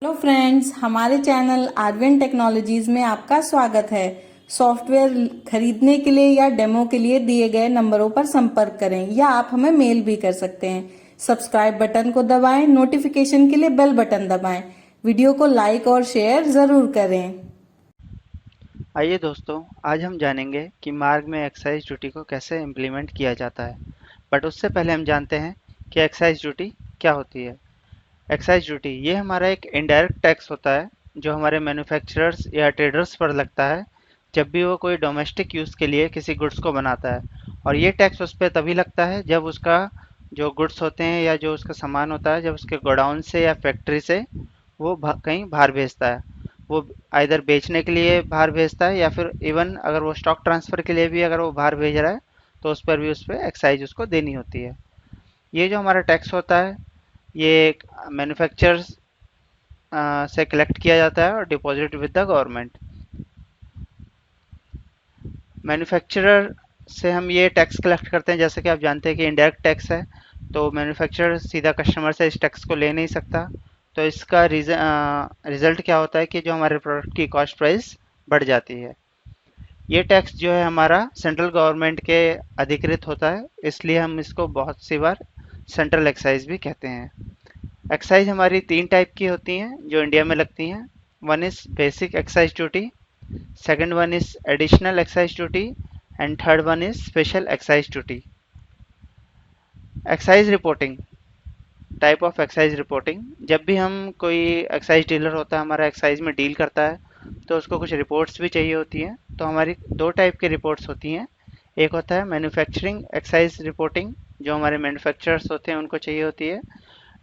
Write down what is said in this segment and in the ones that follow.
Hello friends, हमारे channel Arvin technologies में आपका स्वागत है। सॉफ्टवेयर खरीदने के लिए या डेमो के लिए दिए गए नंबरों पर संपर्क करें या आप हमें मेल भी कर सकते हैं। सब्सक्राइब बटन को दबाएं, नोटिफिकेशन के लिए बेल बटन दबाएं। वीडियो को लाइक और शेयर जरूर करें। आइए दोस्तों, आज हम जानेंगे कि मार्ग में एक्साइज ड्यूटी को कैसे इम्प्लीमेंट किया जाता है। बट उससे पहले हम जानते हैं कि एक्साइज ड्यूटी क्या होती है। एक्साइज ड्यूटी ये हमारा एक इनडायरेक्ट टैक्स होता है जो हमारे मैन्युफैक्चरर्स या ट्रेडर्स पर लगता है जब भी वो कोई डोमेस्टिक यूज़ के लिए किसी गुड्स को बनाता है। और ये टैक्स उस पर तभी लगता है जब उसका जो गुड्स होते हैं या जो उसका सामान होता है, जब उसके गोडाउन से या फैक्ट्री से वो कहीं बाहर भेजता है। वो आइदर बेचने के लिए बाहर भेजता है या फिर इवन अगर वो स्टॉक ट्रांसफ़र के लिए भी अगर वो बाहर भेज रहा है तो उस पर भी उस पर एक्साइज उसको देनी होती है। ये जो हमारा टैक्स होता है ये मैन्युफैक्चरर्स से कलेक्ट किया जाता है और deposit with the government. Manufacturer से हम ये टैक्स कलेक्ट करते हैं, जैसे कि आप जानते हैं कि इनडायरेक्ट टैक्स है, तो मैन्युफैक्चरर सीधा कस्टमर से इस टैक्स को ले नहीं सकता। तो इसका रिजल्ट क्या होता है कि जो हमारे प्रोडक्ट की कॉस्ट प्राइस बढ़ जाती है। ये टैक्स जो है हमारा सेंट्रल गवर्नमेंट के अधिकृत होता है, इसलिए हम इसको बहुत सी बार सेंट्रल एक्साइज भी कहते हैं। एक्साइज हमारी 3 टाइप की होती हैं जो इंडिया में लगती हैं। One is basic excise duty, second one is additional excise duty and third one is special excise duty. Excise reporting, type of excise reporting, जब भी हम कोई एक्साइज डीलर होता है हमारा एक्साइज में डील करता है तो उसको कुछ रिपोर्ट्स भी चाहिए होती हैं। तो हमारी 2 टाइप की रिपोर्ट्स होती हैं। एक होता है मैन्युफैक्चरिंग एक्साइज रिपोर्टिंग, जो हमारे मैन्युफैक्चरर्स होते हैं उनको चाहिए होती है।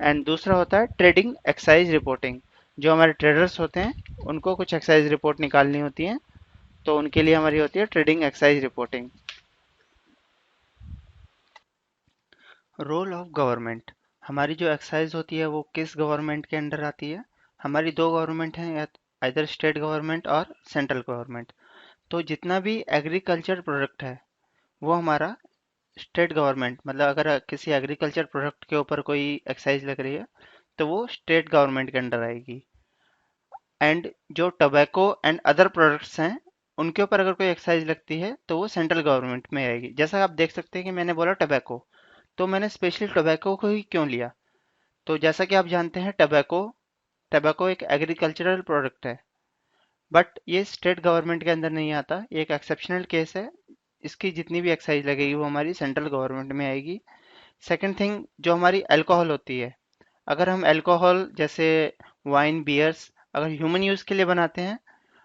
एंड दूसरा होता है ट्रेडिंग एक्साइज रिपोर्टिंग, जो हमारे ट्रेडर्स होते हैं उनको कुछ एक्साइज रिपोर्ट निकालनी होती है, तो उनके लिए हमारी होती है trading excise reporting. Role of government, हमारी जो एक्साइज होती है वो किस गवर्नमेंट के अंडर आती है। हमारी 2 गवर्नमेंट हैं, या इधर स्टेट गवर्नमेंट और सेंट्रल गवर्नमेंट। तो जितना भी एग्रीकल्चर प्रोडक्ट है वो हमारा स्टेट गवर्नमेंट, मतलब अगर किसी एग्रीकल्चर प्रोडक्ट के ऊपर कोई एक्साइज लग रही है तो वो स्टेट गवर्नमेंट के अंडर आएगी। एंड जो टोबैको एंड अदर प्रोडक्ट्स हैं उनके ऊपर अगर कोई एक्साइज लगती है तो वो सेंट्रल गवर्नमेंट में आएगी। जैसा आप देख सकते हैं कि मैंने बोला टोबैको, तो मैंने स्पेशली टोबैको को ही क्यों लिया। तो जैसा कि आप जानते हैं टोबैको टोबैको एक एग्रीकल्चरल प्रोडक्ट है, बट ये स्टेट गवर्नमेंट के अंदर नहीं आता। ये एक एक्सेप्शनल केस है। इसकी जितनी भी एक्साइज लगेगी वो हमारी सेंट्रल गवर्नमेंट में आएगी। सेकंड थिंग, जो हमारी अल्कोहल होती है, अगर हम अल्कोहल जैसे वाइन बियर्स अगर ह्यूमन यूज़ के लिए बनाते हैं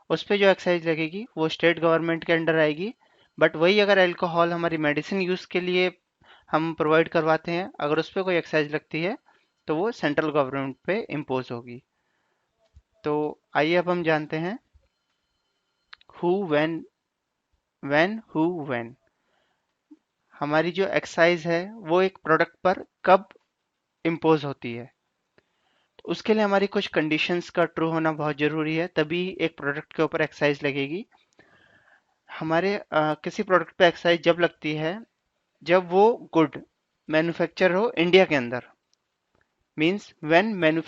उस पे जो एक्साइज लगेगी वो स्टेट गवर्नमेंट के अंडर आएगी। बट वही अगर अल्कोहल हमारी मेडिसिन यूज़ के लिए हम प्रोवाइड करवाते हैं, अगर उस पर कोई एक्साइज लगती है तो वो सेंट्रल गवर्नमेंट पे इम्पोज होगी। तो आइए अब हम जानते हैं हु व्हेन हु व्हेन। हमारी जो एक्साइज है वो एक प्रोडक्ट पर कब इम्पोज होती है, तो उसके लिए हमारी कुछ कंडीशंस का ट्रू होना बहुत ज़रूरी है, तभी एक प्रोडक्ट के ऊपर एक्साइज लगेगी। हमारे किसी प्रोडक्ट पे एक्साइज जब लगती है जब वो गुड मैन्युफैक्चर हो इंडिया के अंदर, means when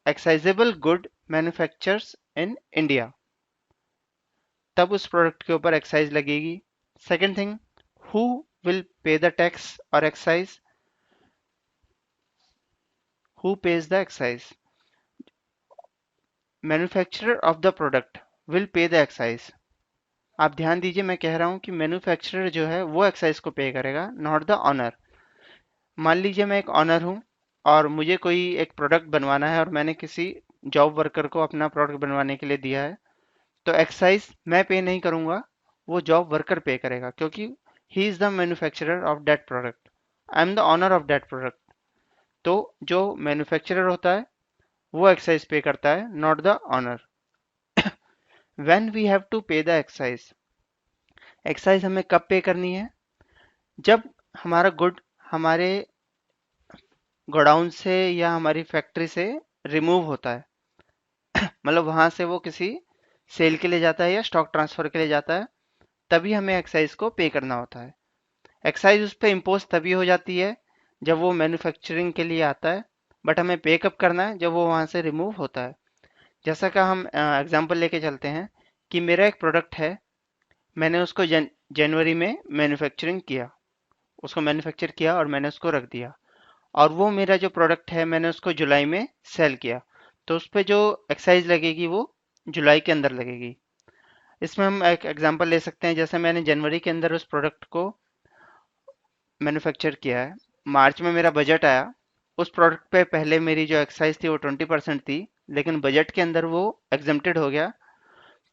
excisable good manufactures in India, तब उस प्रोडक्ट के ऊपर एक्साइज लगेगी। Second thing, who will pay the tax और excise, who pays the excise. Manufacturer of the product will pay the excise. आप ध्यान दीजिए, मैं कह रहा हूं कि मैन्युफैक्चरर जो है वो एक्साइज को पे करेगा, नॉट द ऑनर। मान लीजिए मैं एक ऑनर हूं और मुझे कोई एक प्रोडक्ट बनवाना है और मैंने किसी जॉब वर्कर को अपना प्रोडक्ट बनवाने के लिए दिया है, तो एक्साइज मैं पे नहीं करूंगा, वो जॉब वर्कर पे करेगा, क्योंकि he is the manufacturer of that product, I am the owner of that product. तो जो मैन्युफैक्चरर होता है वो एक्साइज पे करता है, not the owner. When we have to pay the excise, excise हमें कब पे करनी है, जब हमारा गुड हमारे गोडाउन से या हमारी फैक्ट्री से रिमूव होता है, मतलब वहां से वो किसी सेल के लिए जाता है या स्टॉक ट्रांसफर के लिए जाता है, तभी हमें एक्साइज को पे करना होता है। एक्साइज उस पर इम्पोज तभी हो जाती है जब वो मैन्युफैक्चरिंग के लिए आता है, बट हमें पे कब करना है, जब वो वहां से रिमूव होता है। जैसा कि हम एग्जांपल लेके चलते हैं कि मेरा एक प्रोडक्ट है, मैंने उसको जनवरी में मैन्युफैक्चर किया और मैंने उसको रख दिया, और वो मेरा जो प्रोडक्ट है मैंने उसको जुलाई में सेल किया, तो उस पे जो एक्साइज लगेगी वो जुलाई के अंदर लगेगी। इसमें हम एक एग्जांपल ले सकते हैं, जैसे मैंने जनवरी के अंदर उस प्रोडक्ट को मैन्युफैक्चर किया है, मार्च में मेरा बजट आया, उस प्रोडक्ट पे पहले मेरी जो एक्साइज थी वो 20% थी, लेकिन बजट के अंदर वो एग्जम्प्टेड हो गया,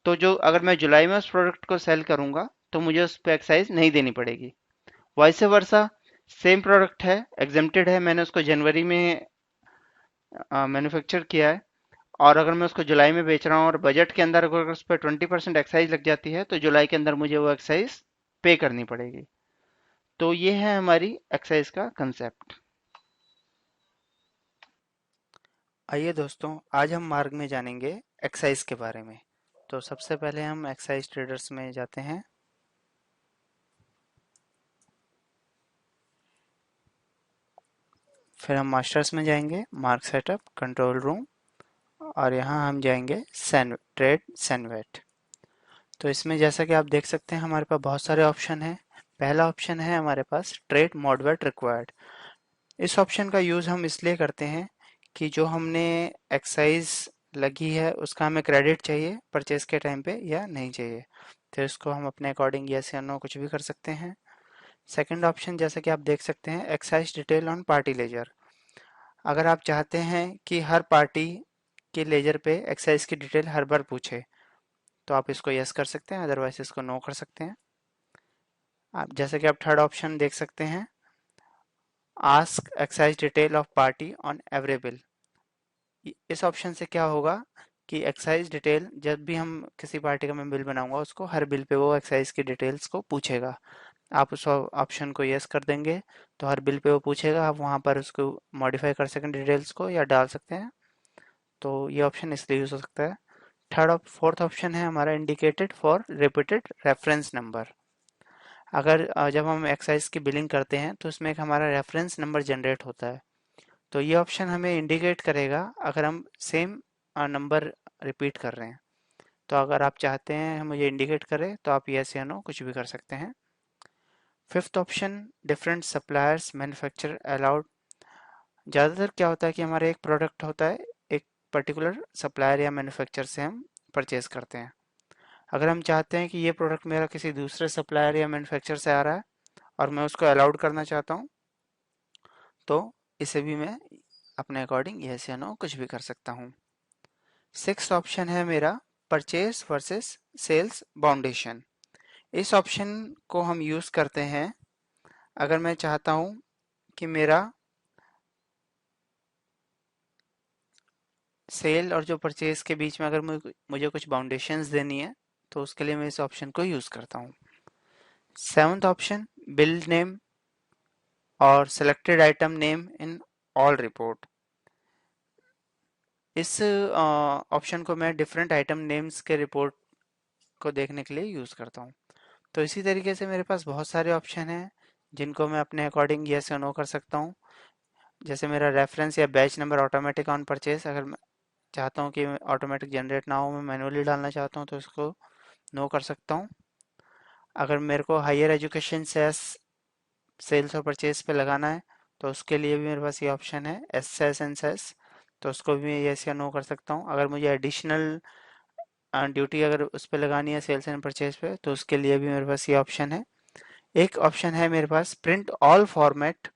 तो जो अगर मैं जुलाई में उस प्रोडक्ट को सेल करूंगा तो मुझे उस पर एक्साइज नहीं देनी पड़ेगी। वाइस वर्सा, सेम प्रोडक्ट है, एग्जम्प्टेड है, मैंने उसको जनवरी में मैन्युफैक्चर किया है, और अगर मैं उसको जुलाई में बेच रहा हूँ और बजट के अंदर अगर उस पर 20% एक्साइज लग जाती है तो जुलाई के अंदर मुझे वो एक्साइज पे करनी पड़ेगी। तो ये है हमारी एक्साइज का कंसेप्ट। आइए दोस्तों, आज हम मार्ग में जानेंगे एक्साइज के बारे में। तो सबसे पहले हम एक्साइज ट्रेडर्स में जाते हैं। फिर हम मास्टर्स में जाएंगे, मार्क सेटअप, कंट्रोल रूम, और यहाँ हम जाएंगे ट्रेड सैनवेट। तो इसमें जैसा कि आप देख सकते हैं हमारे पास बहुत सारे ऑप्शन हैं। पहला ऑप्शन है हमारे पास ट्रेड मॉडवेट रिक्वायर्ड। इस ऑप्शन का यूज़ हम इसलिए करते हैं कि जो हमने एक्साइज लगी है उसका हमें क्रेडिट चाहिए परचेज के टाइम पे या नहीं चाहिए, तो इसको हम अपने अकॉर्डिंग यस या नो कुछ भी कर सकते हैं। सेकंड ऑप्शन जैसा कि आप देख सकते हैं, excise detail on party laser. अगर आप चाहते हैं कि हर पार्टी के लेजर पे एक्साइज की डिटेल हर बार पूछे तो आप इसको यस कर सकते हैं, अदरवाइज इसको नो कर सकते हैं। आप जैसे कि आप थर्ड ऑप्शन देख सकते हैं, ask excise detail of party on every bill. इस ऑप्शन से क्या होगा कि एक्साइज डिटेल जब भी हम किसी पार्टी का मैं बिल बनाऊंगा उसको हर बिल पे वो एक्साइज की डिटेल्स को पूछेगा। आप उस ऑप्शन को यस कर देंगे तो हर बिल पे वो पूछेगा, आप वहाँ पर उसको मॉडिफाई कर सकें डिटेल्स को या डाल सकते हैं। तो ये ऑप्शन इसलिए यूज हो सकता है। फोर्थ ऑप्शन है हमारा indicated for repeated reference number. अगर जब हम एक्साइज की बिलिंग करते हैं तो उसमें एक हमारा रेफरेंस नंबर जनरेट होता है, तो ये ऑप्शन हमें इंडिकेट करेगा अगर हम सेम नंबर रिपीट कर रहे हैं। तो अगर आप चाहते हैं हम मुझे इंडिकेट करें तो आप यस या नो कुछ भी कर सकते हैं। Fifth option, different suppliers manufacture allowed. ज़्यादातर क्या होता है कि हमारा एक प्रोडक्ट होता है, एक पर्टिकुलर सप्लायर या मैन्युफैक्चर से हम परचेज करते हैं। अगर हम चाहते हैं कि ये प्रोडक्ट मेरा किसी दूसरे सप्लायर या मैन्युफैक्चर से आ रहा है और मैं उसको अलाउड करना चाहता हूँ, तो इसे भी मैं अपने अकॉर्डिंग यस या नो कुछ भी कर सकता हूँ। सिक्स्थ ऑप्शन है मेरा परचेज वर्सेस सेल्स बाउंडेशन। इस ऑप्शन को हम यूज़ करते हैं अगर मैं चाहता हूँ कि मेरा सेल और जो परचेज के बीच में अगर मुझे कुछ बाउंडेशंस देनी है तो उसके लिए मैं इस ऑप्शन को यूज़ करता हूँ। सेवंथ ऑप्शन, बिल नेम और selected item name in all report. इस ऑप्शन को मैं डिफरेंट आइटम नेम्स के रिपोर्ट को देखने के लिए यूज़ करता हूँ। तो इसी तरीके से मेरे पास बहुत सारे ऑप्शन हैं जिनको मैं अपने अकॉर्डिंग यस या नो कर सकता हूँ। जैसे मेरा रेफरेंस या batch number automatic on purchase, अगर मैं चाहता हूँ कि ऑटोमेटिक जनरेट ना हो, मैं मैनुअली डालना चाहता हूँ तो इसको नो कर सकता हूँ। अगर मेरे को हायर एजुकेशन सेस सेल्स और परचेज पे लगाना है तो उसके लिए भी मेरे पास ये ऑप्शन है, एस सेस एंड सेस, तो उसको भी मैं यस या नो कर सकता हूँ। अगर मुझे एडिशनल ड्यूटी अगर उस पर लगानी है सेल्स एंड परचेज पे तो उसके लिए भी मेरे पास ये ऑप्शन है। एक ऑप्शन है मेरे पास print all format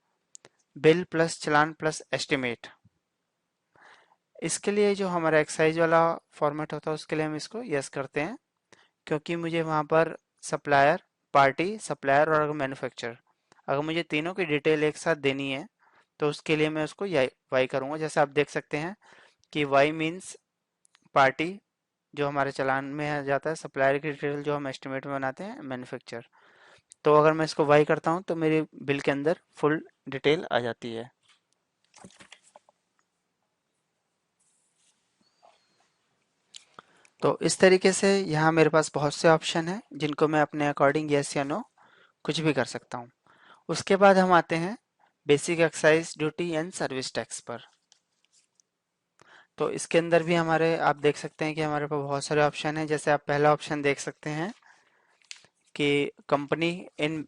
bill plus challan plus estimate. इसके लिए जो हमारा एक्साइज वाला फॉर्मेट होता है उसके लिए हम इसको यस करते हैं, क्योंकि मुझे वहाँ पर सप्लायर, पार्टी, सप्लायर और अगर मैन्युफैक्चर, अगर मुझे तीनों की डिटेल एक साथ देनी है तो उसके लिए मैं उसको वाई करूँगा। जैसे आप देख सकते हैं कि वाई मीन्स पार्टी जो हमारे चालान में आ जाता है, सप्लायर की डिटेल जो हम एस्टिमेट में बनाते हैं मैन्युफैक्चर। तो अगर मैं इसको वाई करता हूँ तो मेरी बिल के अंदर फुल डिटेल आ जाती है। तो इस तरीके से यहाँ मेरे पास बहुत से ऑप्शन हैं जिनको मैं अपने अकॉर्डिंग यस या नो कुछ भी कर सकता हूँ। उसके बाद हम आते हैं basic excise duty and service tax पर। तो इसके अंदर भी हमारे आप देख सकते हैं कि हमारे पास बहुत सारे ऑप्शन हैं। जैसे आप पहला ऑप्शन देख सकते हैं कि कंपनी इन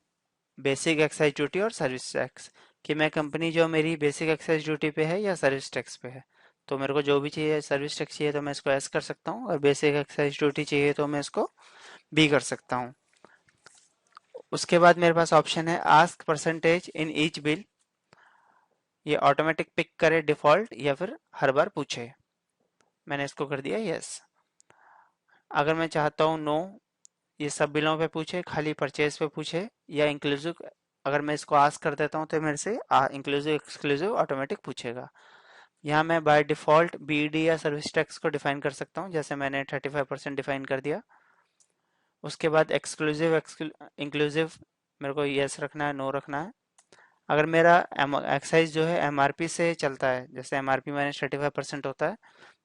बेसिक एक्साइज ड्यूटी और सर्विस टैक्स, कि मैं कंपनी जो मेरी बेसिक एक्साइज ड्यूटी पे है या सर्विस टैक्स पे है। तो मेरे को जो भी चाहिए, सर्विस टैक्स चाहिए तो मैं इसको एस कर सकता हूँ, और बेसिक एक्साइज ड्यूटी चाहिए तो मैं इसको बी कर सकता हूँ। उसके बाद मेरे पास ऑप्शन है ask percentage in each bill, ये ऑटोमेटिक पिक करे डिफॉल्ट या फिर हर बार पूछे। मैंने इसको कर दिया यस। अगर मैं चाहता हूँ नो, ये सब बिलों पे पूछे, खाली परचेज पे पूछे या इंक्लूसिव, अगर मैं इसको आस्क कर देता हूँ तो मेरे से इंक्लूसिव एक्सक्लूसिव ऑटोमेटिक पूछेगा। यहाँ मैं बाय डिफॉल्ट बीडी या सर्विस टैक्स को डिफाइन कर सकता हूँ, जैसे मैंने 35% डिफाइन कर दिया। उसके बाद एक्सक्लूसिव इंक्लूसिव मेरे को यस रखना है, नो रखना है। अगर मेरा एक्साइज जो है एमआरपी से चलता है, जैसे एमआरपी माइनस 35% होता है,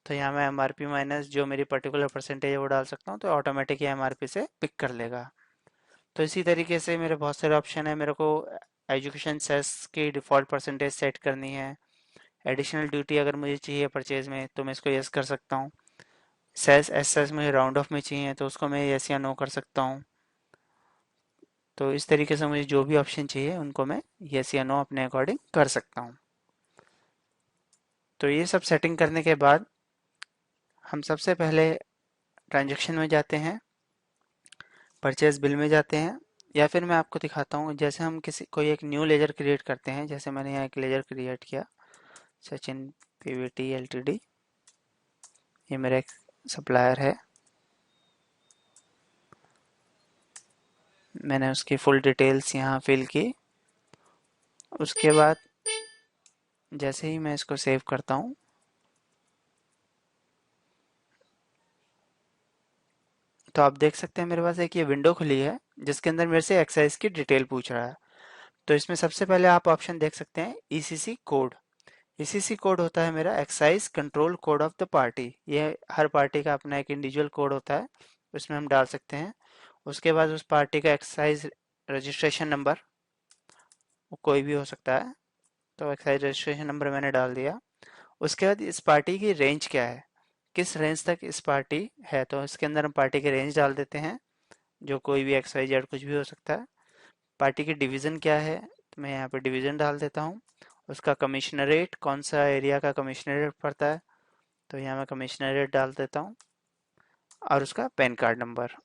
तो यहाँ मैं एमआरपी माइनस जो मेरी पर्टिकुलर परसेंटेज है वो डाल सकता हूँ, तो ऑटोमेटिक ये एमआरपी से पिक कर लेगा। तो इसी तरीके से मेरे बहुत सारे ऑप्शन है। मेरे को एजुकेशन सेस की डिफ़ॉल्ट परसेंटेज सेट करनी है। एडिशनल ड्यूटी अगर मुझे चाहिए परचेज में तो मैं इसको यस कर सकता हूँ। सेस एस सेस मुझे राउंड ऑफ में चाहिए तो उसको मैं यस या नो कर सकता हूँ। तो इस तरीके से मुझे जो भी ऑप्शन चाहिए उनको मैं यस या नो अपने अकॉर्डिंग कर सकता हूँ। तो ये सब सेटिंग करने के बाद हम सबसे पहले ट्रांजैक्शन में जाते हैं, परचेज बिल में जाते हैं, या फिर मैं आपको दिखाता हूँ जैसे हम किसी कोई एक न्यू लेजर क्रिएट करते हैं। जैसे मैंने यहाँ एक लेजर क्रिएट किया, सचिन पीवीटी एलटीडी, ये मेरा एक सप्लायर है। मैंने उसकी फुल डिटेल्स यहाँ फिल की। उसके बाद जैसे ही मैं इसको सेव करता हूँ तो आप देख सकते हैं मेरे पास एक ये विंडो खुली है जिसके अंदर मेरे से एक्साइज की डिटेल पूछ रहा है। तो इसमें सबसे पहले आप ऑप्शन देख सकते हैं ईसीसी कोड। ईसीसी कोड होता है मेरा excise control code of the party. ये हर पार्टी का अपना एक इंडिविजुअल कोड होता है, उसमें हम डाल सकते हैं। उसके बाद उस पार्टी का एक्साइज रजिस्ट्रेशन नंबर, वो कोई भी हो सकता है, तो एक्साइज रजिस्ट्रेशन नंबर मैंने डाल दिया। उसके बाद इस पार्टी की रेंज क्या है, किस रेंज तक इस पार्टी है, तो इसके अंदर हम पार्टी की रेंज डाल देते हैं, जो कोई भी एक्स वाई जेड कुछ भी हो सकता है। पार्टी की डिवीज़न क्या है, तो मैं यहाँ पे डिवीज़न डाल देता हूँ। उसका कमिश्नरेट, कौन सा एरिया का कमिश्नरेट पड़ता है, तो यहाँ मैं कमिश्नरेट डाल देता हूँ। और उसका पैन कार्ड नंबर,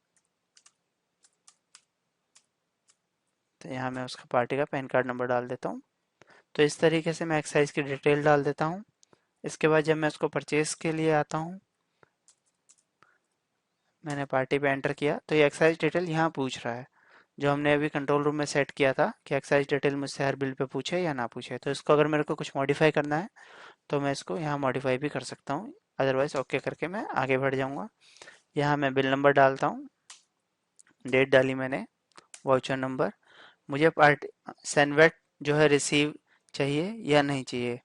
तो यहाँ मैं उसका पार्टी का पैन कार्ड नंबर डाल देता हूँ। तो इस तरीके से मैं एक्साइज की डिटेल डाल देता हूँ। इसके बाद जब मैं उसको परचेज के लिए आता हूँ, मैंने पार्टी पे एंटर किया तो ये एक्साइज डिटेल यहाँ पूछ रहा है, जो हमने अभी कंट्रोल रूम में सेट किया था कि एक्साइज डिटेल मुझसे हर बिल पे पूछे या ना पूछे। तो इसको अगर मेरे को कुछ मॉडिफाई करना है तो मैं इसको यहाँ मॉडिफाई भी कर सकता हूँ, अदरवाइज ओके करके मैं आगे बढ़ जाऊँगा। यहाँ मैं बिल नंबर डालता हूँ, डेट डाली मैंने, वाउचर नंबर, मुझे पार्टी सेनवेट जो है रिसीव चाहिए या नहीं चाहिए,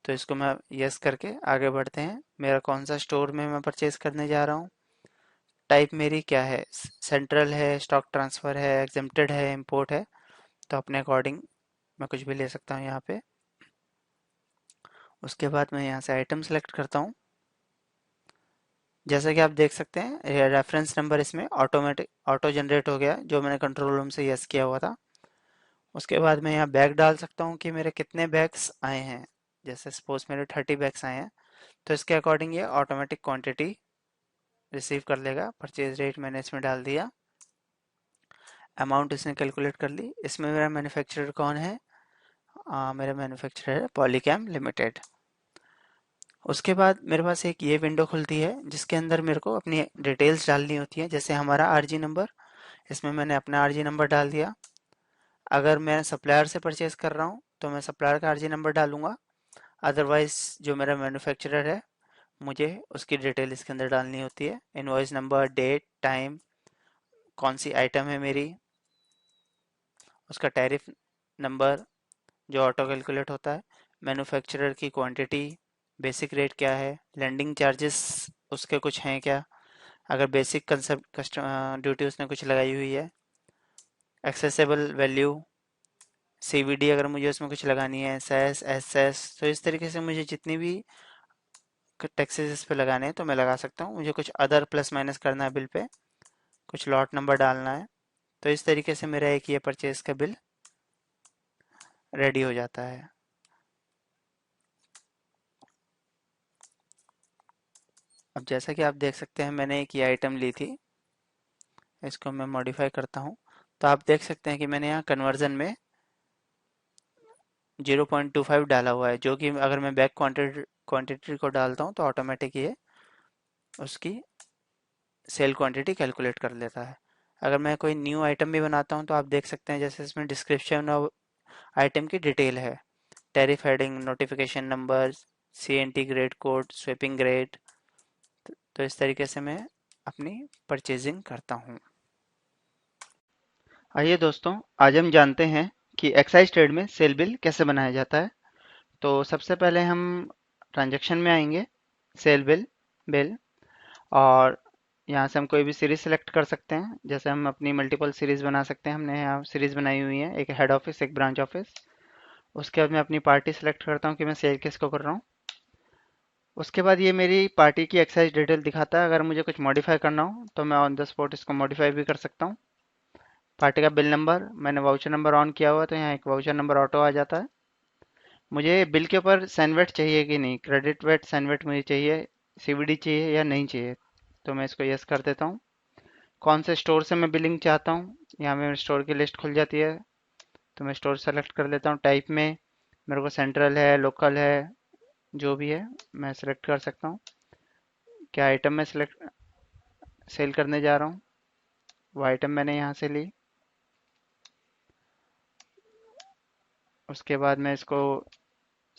तो इसको मैं यस करके आगे बढ़ते हैं। मेरा कौन सा स्टोर में मैं परचेज करने जा रहा हूँ, टाइप मेरी क्या है, सेंट्रल है, स्टॉक ट्रांसफ़र है, एग्जेम्प्टेड है, इंपोर्ट है, तो अपने अकॉर्डिंग मैं कुछ भी ले सकता हूँ यहाँ पे। उसके बाद मैं यहाँ से आइटम सेलेक्ट करता हूँ। जैसा कि आप देख सकते हैं रेफरेंस नंबर इसमें ऑटोमेटिक ऑटो जनरेट हो गया, जो मैंने कंट्रोल रूम से यस किया हुआ था। उसके बाद मैं यहाँ बैग डाल सकता हूँ कि मेरे कितने बैग्स आए हैं। जैसे सपोज मेरे 30 बैग्स आए हैं, तो इसके अकॉर्डिंग ये ऑटोमेटिक क्वांटिटी रिसीव कर लेगा। परचेज रेट मैंने इसमें डाल दिया, अमाउंट इसने कैलकुलेट कर ली। इसमें मेरा मैन्युफैक्चरर कौन है, मेरा मैन्युफैक्चरर है पॉलीकैम लिमिटेड। उसके बाद मेरे पास एक ये विंडो खुलती है जिसके अंदर मेरे को अपनी डिटेल्स डालनी होती है, जैसे हमारा आरजी नंबर, इसमें मैंने अपना आरजी नंबर डाल दिया। अगर मैं सप्लायर से परचेज कर रहा हूँ तो मैं सप्लायर का आरजी नंबर डालूंगा, अदरवाइज जो मेरा मैन्युफैक्चरर है मुझे उसकी डिटेल इसके अंदर डालनी होती है, इनवॉइस नंबर, डेट, टाइम, कौन सी आइटम है मेरी, उसका टैरिफ नंबर जो ऑटो कैलकुलेट होता है, मैन्युफैक्चरर की क्वांटिटी, बेसिक रेट क्या है, लैंडिंग चार्जेस उसके कुछ हैं क्या, अगर बेसिक कंसेप्ट कस्टम ड्यूटी उसने कुछ लगाई हुई है, एक्सेसिबल वैल्यू, सीवीडी अगर मुझे उसमें कुछ लगानी है, सेस एस एस। तो इस तरीके से मुझे जितनी भी टैक्सेस इस पे लगाने हैं तो मैं लगा सकता हूँ। मुझे कुछ अदर प्लस माइनस करना है बिल पे, कुछ लॉट नंबर डालना है, तो इस तरीके से मेरा एक ये परचेज का बिल रेडी हो जाता है। अब जैसा कि आप देख सकते हैं मैंने एक ये आइटम ली थी, इसको मैं मॉडिफाई करता हूँ। तो आप देख सकते हैं कि मैंने यहाँ कन्वर्जन में 0.25 डाला हुआ है, जो कि अगर मैं बैक क्वांटिटी को डालता हूँ तो ऑटोमेटिक ये उसकी सेल क्वांटिटी कैलकुलेट कर लेता है। अगर मैं कोई न्यू आइटम भी बनाता हूँ तो आप देख सकते हैं जैसे इसमें डिस्क्रिप्शन और आइटम की डिटेल है, tariff heading, notification number, CNT grade code, swapping grade. तो इस तरीके से मैं अपनी परचेजिंग करता हूँ। आइए दोस्तों, आज हम जानते हैं कि एक्साइज ट्रेड में सेल बिल कैसे बनाया जाता है। तो सबसे पहले हम ट्रांजैक्शन में आएंगे, सेल बिल, बिल, और यहाँ से हम कोई भी सीरीज सेलेक्ट कर सकते हैं। जैसे हम अपनी मल्टीपल सीरीज बना सकते हैं, हमने यहाँ सीरीज बनाई हुई है, एक हेड ऑफिस, एक ब्रांच ऑफिस। उसके बाद मैं अपनी पार्टी सेलेक्ट करता हूँ कि मैं सेल किसको कर रहा हूँ। उसके बाद ये मेरी पार्टी की एक्साइज डिटेल दिखाता है। अगर मुझे कुछ मॉडिफाई करना हो तो मैं ऑन द स्पॉट इसको मॉडिफाई भी कर सकता हूँ। पार्टी का बिल नंबर, मैंने वाउचर नंबर ऑन किया हुआ है तो यहाँ एक वाउचर नंबर ऑटो आ जाता है। मुझे बिल के ऊपर सैनवेट चाहिए कि नहीं, क्रेडिट वेट सैनवेट मुझे चाहिए, CVD चाहिए या नहीं चाहिए, तो मैं इसको यस कर देता हूँ। कौन से स्टोर से मैं बिलिंग चाहता हूँ, यहाँ में स्टोर की लिस्ट खुल जाती है, तो मैं स्टोर सेलेक्ट कर लेता हूँ। टाइप में मेरे को सेंट्रल है, लोकल है, जो भी है मैं सेलेक्ट कर सकता हूँ। क्या आइटम मैं सेलेक्ट सेल करने जा रहा हूँ, वो आइटम मैंने यहाँ से ली। उसके बाद मैं इसको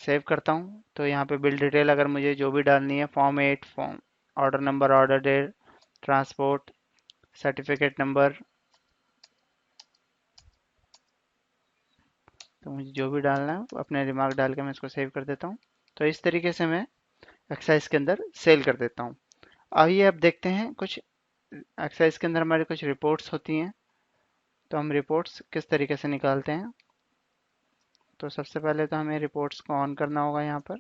सेव करता हूँ। तो यहाँ पे बिल डिटेल अगर मुझे जो भी डालनी है, form 8, form, order number, order date, transport, certificate number, तो मुझे जो भी डालना है अपने रिमार्क डाल के मैं इसको सेव कर देता हूँ। तो इस तरीके से मैं एक्साइज के अंदर सेल कर देता हूँ। आइए अब देखते हैं कुछ एक्साइज के अंदर हमारी कुछ रिपोर्ट्स होती हैं, तो हम रिपोर्ट्स किस तरीके से निकालते हैं। तो सबसे पहले तो हमें रिपोर्ट्स को ऑन करना होगा यहाँ पर।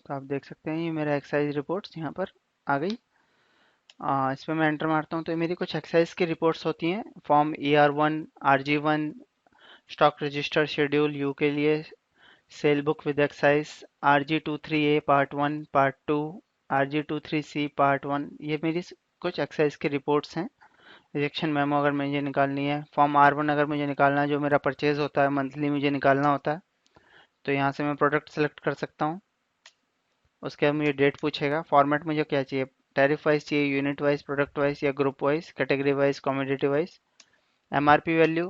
तो आप देख सकते हैं ये मेरा एक्साइज रिपोर्ट्स यहाँ पर आ गई। इस पर मैं एंटर मारता हूँ तो ये मेरी कुछ एक्साइज की रिपोर्ट्स होती हैं। Form ER1, RG1, stock register schedule you के लिए, cell book with excise, RG23A part 1, part 2, RG23C part 1, ये मेरी कुछ एक्साइज की रिपोर्ट्स हैं। रिजेक्शन मेमो अगर मुझे निकालनी है, फॉर्म R1 अगर मुझे निकालना है, जो मेरा परचेज होता है मंथली मुझे निकालना होता है, तो यहाँ से मैं प्रोडक्ट सेलेक्ट कर सकता हूँ। उसके बाद मुझे डेट पूछेगा, फॉर्मेट मुझे क्या चाहिए, टैरिफ वाइज चाहिए, यूनिट वाइज, प्रोडक्ट वाइज, या group wise, category wise, commodity wise. MRP value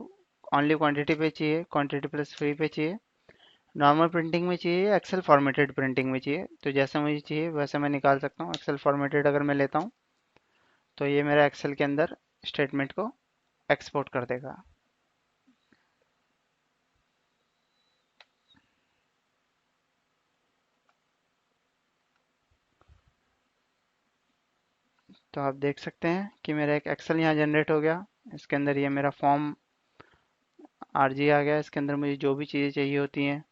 only quantity पे चाहिए, क्वांटिटी प्लस फ्री पे चाहिए, नॉर्मल प्रिंटिंग में चाहिए या एक्सेल फॉर्मेटेड प्रिंटिंग में चाहिए, तो जैसा मुझे चाहिए वैसा मैं निकाल सकता हूँ। एक्सेल फॉर्मेटेड अगर मैं लेता हूँ तो ये मेरा एक्सेल के अंदर स्टेटमेंट को एक्सपोर्ट कर देगा। तो आप देख सकते हैं कि मेरा एक एक्सेल यहाँ जनरेट हो गया। इसके अंदर ये मेरा फॉर्म RG आ गया। इसके अंदर मुझे जो भी चीज़ें चाहिए होती हैं,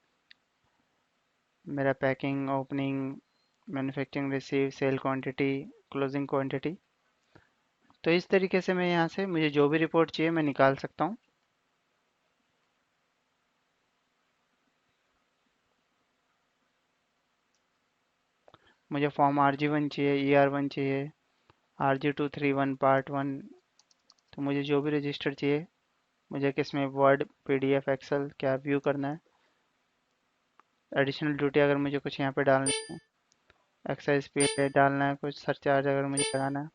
मेरा packing, opening, manufacturing, receive, sale quantity, closing quantity, तो इस तरीके से मैं यहाँ से मुझे जो भी रिपोर्ट चाहिए मैं निकाल सकता हूँ। मुझे फॉर्म RG1 चाहिए, ER1 चाहिए, RG231 पार्ट 1, तो मुझे जो भी रजिस्टर चाहिए, मुझे किस में, वर्ड, PDF, एक्सेल, क्या व्यू करना है। एडिशनल ड्यूटी अगर मुझे कुछ यहाँ पे डालना है, एक्साइज पे रेट डालना है, कुछ सरचार्ज अगर मुझे लगाना है,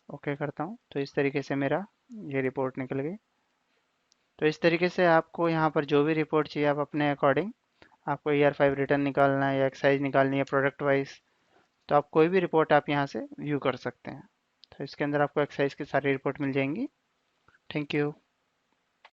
ओके करता हूँ। तो इस तरीके से मेरा ये रिपोर्ट निकल गई। तो इस तरीके से आपको यहाँ पर जो भी रिपोर्ट चाहिए आप अपने अकॉर्डिंग, आपको ER5 रिटर्न निकालना है या एक्साइज निकालनी है प्रोडक्ट वाइज, तो आप कोई भी रिपोर्ट आप यहाँ से व्यू कर सकते हैं। तो इसके अंदर आपको एक्साइज की सारी रिपोर्ट मिल जाएंगी। Thank you.